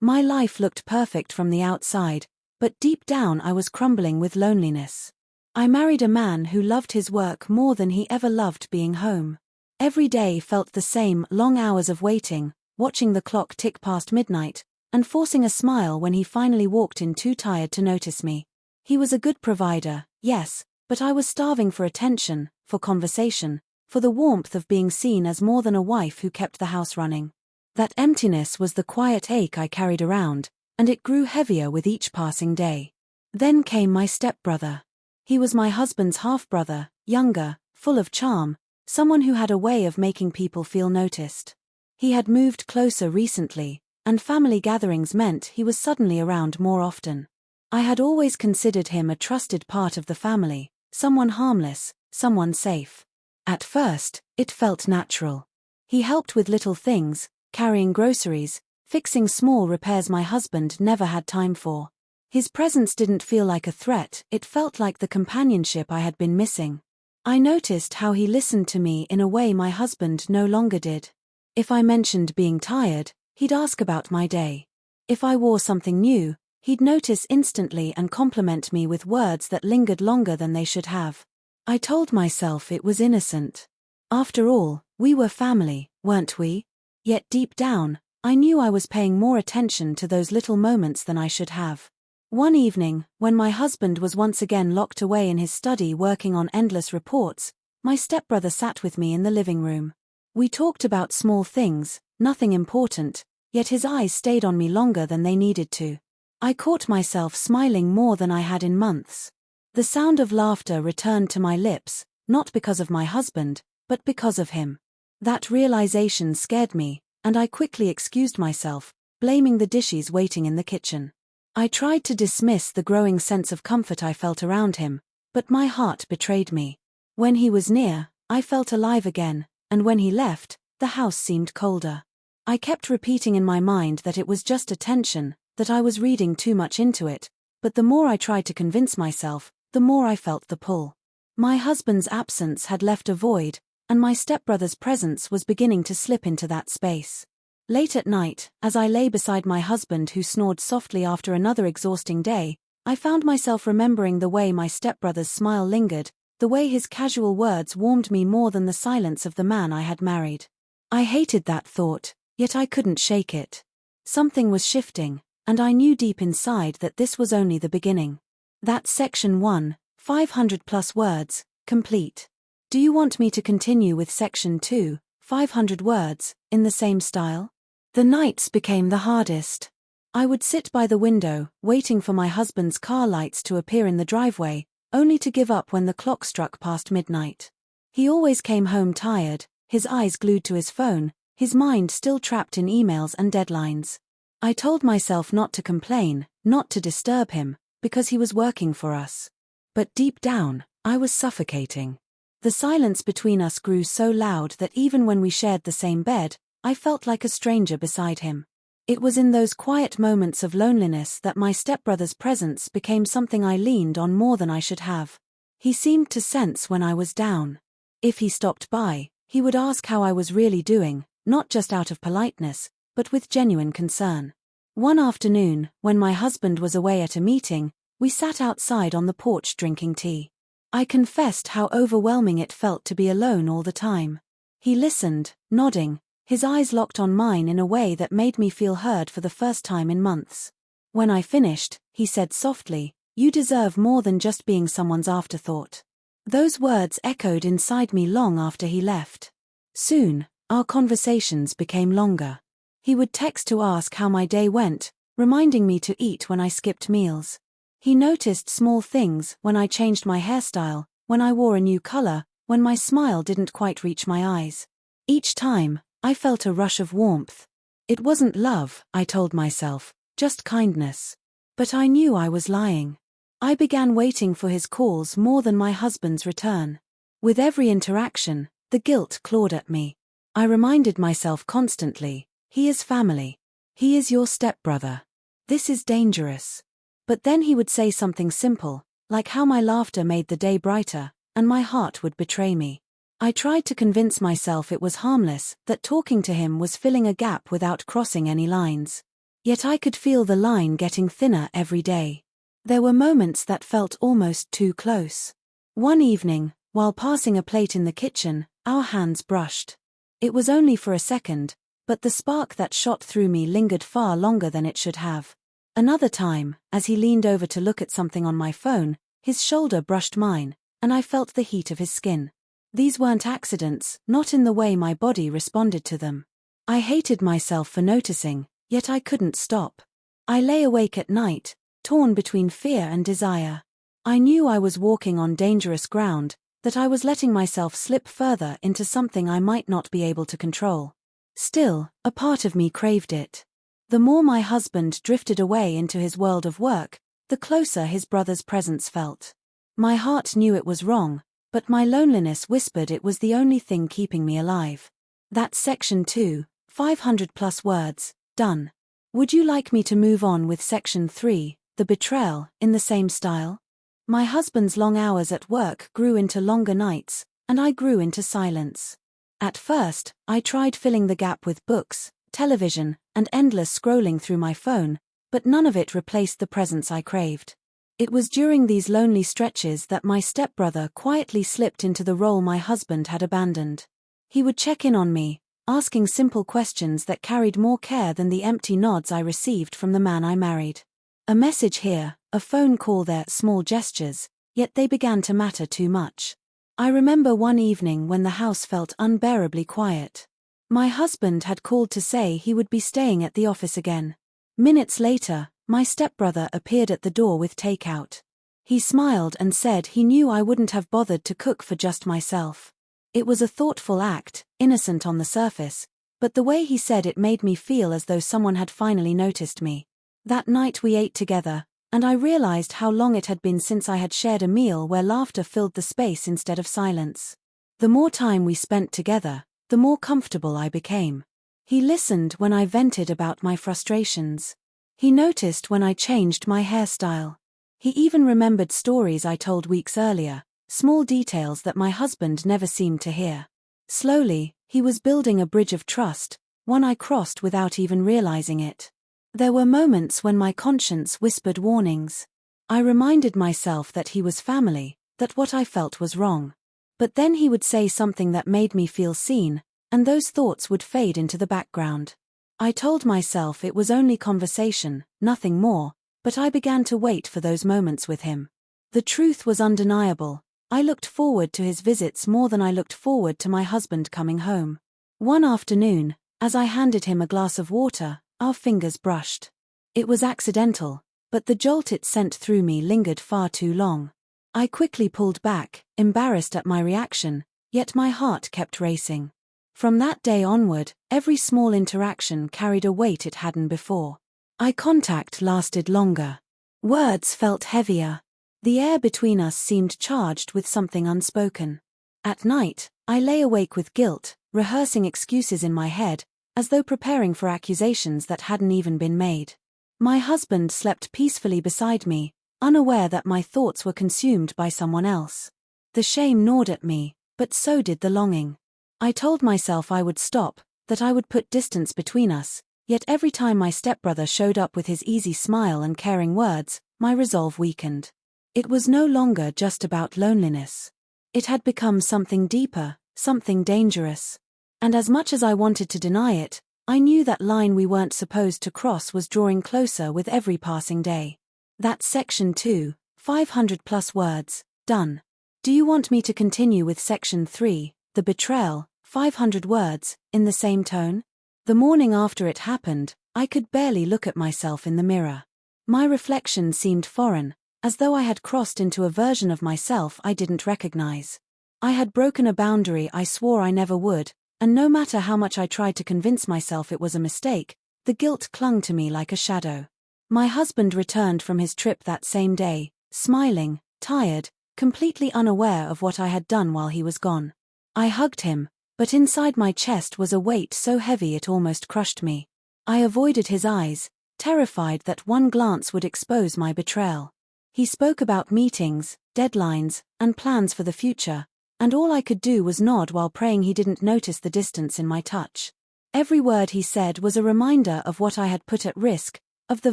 My life looked perfect from the outside, but deep down I was crumbling with loneliness. I married a man who loved his work more than he ever loved being home. Every day felt the same: long hours of waiting, watching the clock tick past midnight, and forcing a smile when he finally walked in too tired to notice me. He was a good provider, yes, but I was starving for attention, for conversation, for the warmth of being seen as more than a wife who kept the house running. That emptiness was the quiet ache I carried around, and it grew heavier with each passing day. Then came my stepbrother. He was my husband's half-brother, younger, full of charm, someone who had a way of making people feel noticed. He had moved closer recently, and family gatherings meant he was suddenly around more often. I had always considered him a trusted part of the family, someone harmless, someone safe. At first, it felt natural. He helped with little things, carrying groceries, fixing small repairs my husband never had time for. His presence didn't feel like a threat, it felt like the companionship I had been missing. I noticed how he listened to me in a way my husband no longer did. If I mentioned being tired, he'd ask about my day. If I wore something new, he'd notice instantly and compliment me with words that lingered longer than they should have. I told myself it was innocent. After all, we were family, weren't we? Yet deep down, I knew I was paying more attention to those little moments than I should have. One evening, when my husband was once again locked away in his study working on endless reports, my stepbrother sat with me in the living room. We talked about small things, nothing important, yet his eyes stayed on me longer than they needed to. I caught myself smiling more than I had in months. The sound of laughter returned to my lips, not because of my husband, but because of him. That realization scared me, and I quickly excused myself, blaming the dishes waiting in the kitchen. I tried to dismiss the growing sense of comfort I felt around him, but my heart betrayed me. When he was near, I felt alive again, and when he left, the house seemed colder. I kept repeating in my mind that it was just attention, that I was reading too much into it, but the more I tried to convince myself, the more I felt the pull. My husband's absence had left a void, and my stepbrother's presence was beginning to slip into that space. Late at night, as I lay beside my husband who snored softly after another exhausting day, I found myself remembering the way my stepbrother's smile lingered, the way his casual words warmed me more than the silence of the man I had married. I hated that thought, yet I couldn't shake it. Something was shifting, and I knew deep inside that this was only the beginning. That's section 1, 500+ words, complete. Do you want me to continue with section 2, 500 words, in the same style? The nights became the hardest. I would sit by the window, waiting for my husband's car lights to appear in the driveway, only to give up when the clock struck past midnight. He always came home tired, his eyes glued to his phone, his mind still trapped in emails and deadlines. I told myself not to complain, not to disturb him, because he was working for us. But deep down, I was suffocating. The silence between us grew so loud that even when we shared the same bed, I felt like a stranger beside him. It was in those quiet moments of loneliness that my stepbrother's presence became something I leaned on more than I should have. He seemed to sense when I was down. If he stopped by, he would ask how I was really doing, not just out of politeness, but with genuine concern. One afternoon, when my husband was away at a meeting, we sat outside on the porch drinking tea. I confessed how overwhelming it felt to be alone all the time. He listened, nodding, his eyes locked on mine in a way that made me feel heard for the first time in months. When I finished, he said softly, "You deserve more than just being someone's afterthought." Those words echoed inside me long after he left. Soon, our conversations became longer. He would text to ask how my day went, reminding me to eat when I skipped meals. He noticed small things: when I changed my hairstyle, when I wore a new color, when my smile didn't quite reach my eyes. Each time, I felt a rush of warmth. It wasn't love, I told myself, just kindness. But I knew I was lying. I began waiting for his calls more than my husband's return. With every interaction, the guilt clawed at me. I reminded myself constantly, he is family. He is your stepbrother. This is dangerous. But then he would say something simple, like how my laughter made the day brighter, and my heart would betray me. I tried to convince myself it was harmless, that talking to him was filling a gap without crossing any lines. Yet I could feel the line getting thinner every day. There were moments that felt almost too close. One evening, while passing a plate in the kitchen, our hands brushed. It was only for a second, but the spark that shot through me lingered far longer than it should have. Another time, as he leaned over to look at something on my phone, his shoulder brushed mine, and I felt the heat of his skin. These weren't accidents, not in the way my body responded to them. I hated myself for noticing, yet I couldn't stop. I lay awake at night, torn between fear and desire. I knew I was walking on dangerous ground, that I was letting myself slip further into something I might not be able to control. Still, a part of me craved it. The more my husband drifted away into his world of work, the closer his brother's presence felt. My heart knew it was wrong, but my loneliness whispered it was the only thing keeping me alive. That's section 2, 500+ words, done. Would you like me to move on with section 3, the betrayal, in the same style? My husband's long hours at work grew into longer nights, and I grew into silence. At first, I tried filling the gap with books, television, and endless scrolling through my phone, but none of it replaced the presence I craved. It was during these lonely stretches that my stepbrother quietly slipped into the role my husband had abandoned. He would check in on me, asking simple questions that carried more care than the empty nods I received from the man I married. A message here, a phone call there, small gestures, yet they began to matter too much. I remember one evening when the house felt unbearably quiet. My husband had called to say he would be staying at the office again. Minutes later, my stepbrother appeared at the door with takeout. He smiled and said he knew I wouldn't have bothered to cook for just myself. It was a thoughtful act, innocent on the surface, but the way he said it made me feel as though someone had finally noticed me. That night we ate together, and I realized how long it had been since I had shared a meal where laughter filled the space instead of silence. The more time we spent together, the more comfortable I became. He listened when I vented about my frustrations. He noticed when I changed my hairstyle. He even remembered stories I told weeks earlier, small details that my husband never seemed to hear. Slowly, he was building a bridge of trust, one I crossed without even realizing it. There were moments when my conscience whispered warnings. I reminded myself that he was family, that what I felt was wrong. But then he would say something that made me feel seen, and those thoughts would fade into the background. I told myself it was only conversation, nothing more, but I began to wait for those moments with him. The truth was undeniable. I looked forward to his visits more than I looked forward to my husband coming home. One afternoon, as I handed him a glass of water, our fingers brushed. It was accidental, but the jolt it sent through me lingered far too long. I quickly pulled back, embarrassed at my reaction, yet my heart kept racing. From that day onward, every small interaction carried a weight it hadn't before. Eye contact lasted longer. Words felt heavier. The air between us seemed charged with something unspoken. At night, I lay awake with guilt, rehearsing excuses in my head, as though preparing for accusations that hadn't even been made. My husband slept peacefully beside me, unaware that my thoughts were consumed by someone else. The shame gnawed at me, but so did the longing. I told myself I would stop, that I would put distance between us, yet every time my stepbrother showed up with his easy smile and caring words, my resolve weakened. It was no longer just about loneliness. It had become something deeper, something dangerous. And as much as I wanted to deny it, I knew that line we weren't supposed to cross was drawing closer with every passing day. That's section 2, 500+ words, done. Do you want me to continue with section 3, the betrayal, 500 words, in the same tone? The morning after it happened, I could barely look at myself in the mirror. My reflection seemed foreign, as though I had crossed into a version of myself I didn't recognize. I had broken a boundary I swore I never would, and no matter how much I tried to convince myself it was a mistake, the guilt clung to me like a shadow. My husband returned from his trip that same day, smiling, tired, completely unaware of what I had done while he was gone. I hugged him, but inside my chest was a weight so heavy it almost crushed me. I avoided his eyes, terrified that one glance would expose my betrayal. He spoke about meetings, deadlines, and plans for the future, and all I could do was nod while praying he didn't notice the distance in my touch. Every word he said was a reminder of what I had put at risk, of the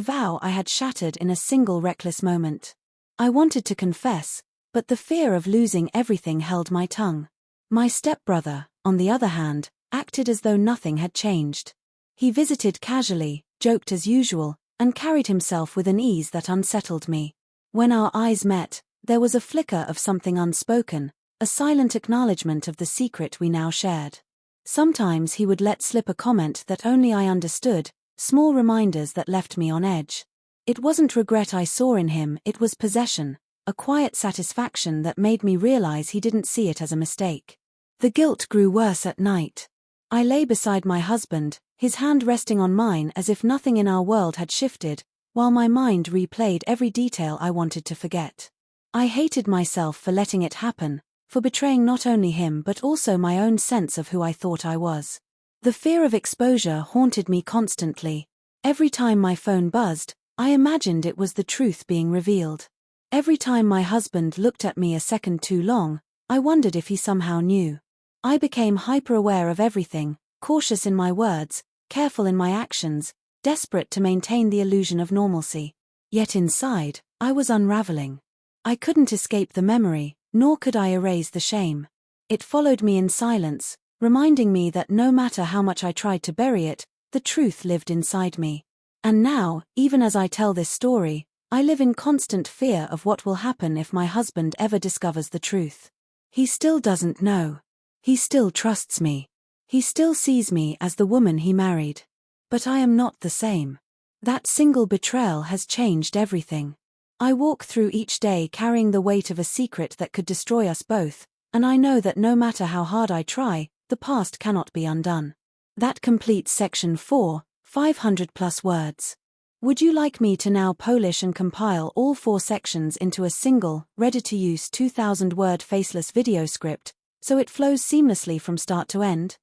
vow I had shattered in a single reckless moment. I wanted to confess, but the fear of losing everything held my tongue. My stepbrother, on the other hand, acted as though nothing had changed. He visited casually, joked as usual, and carried himself with an ease that unsettled me. When our eyes met, there was a flicker of something unspoken, a silent acknowledgement of the secret we now shared. Sometimes he would let slip a comment that only I understood, small reminders that left me on edge. It wasn't regret I saw in him, it was possession, a quiet satisfaction that made me realize he didn't see it as a mistake. The guilt grew worse at night. I lay beside my husband, his hand resting on mine as if nothing in our world had shifted, while my mind replayed every detail I wanted to forget. I hated myself for letting it happen, for betraying not only him but also my own sense of who I thought I was. The fear of exposure haunted me constantly. Every time my phone buzzed, I imagined it was the truth being revealed. Every time my husband looked at me a second too long, I wondered if he somehow knew. I became hyper-aware of everything, cautious in my words, careful in my actions, desperate to maintain the illusion of normalcy. Yet inside, I was unraveling. I couldn't escape the memory, nor could I erase the shame. It followed me in silence, reminding me that no matter how much I tried to bury it, the truth lived inside me. And now, even as I tell this story, I live in constant fear of what will happen if my husband ever discovers the truth. He still doesn't know. He still trusts me. He still sees me as the woman he married. But I am not the same. That single betrayal has changed everything. I walk through each day carrying the weight of a secret that could destroy us both, and I know that no matter how hard I try, the past cannot be undone. That completes section 4, 500+ words. Would you like me to now polish and compile all 4 sections into a single, ready-to-use 2,000-word faceless video script, so it flows seamlessly from start to end?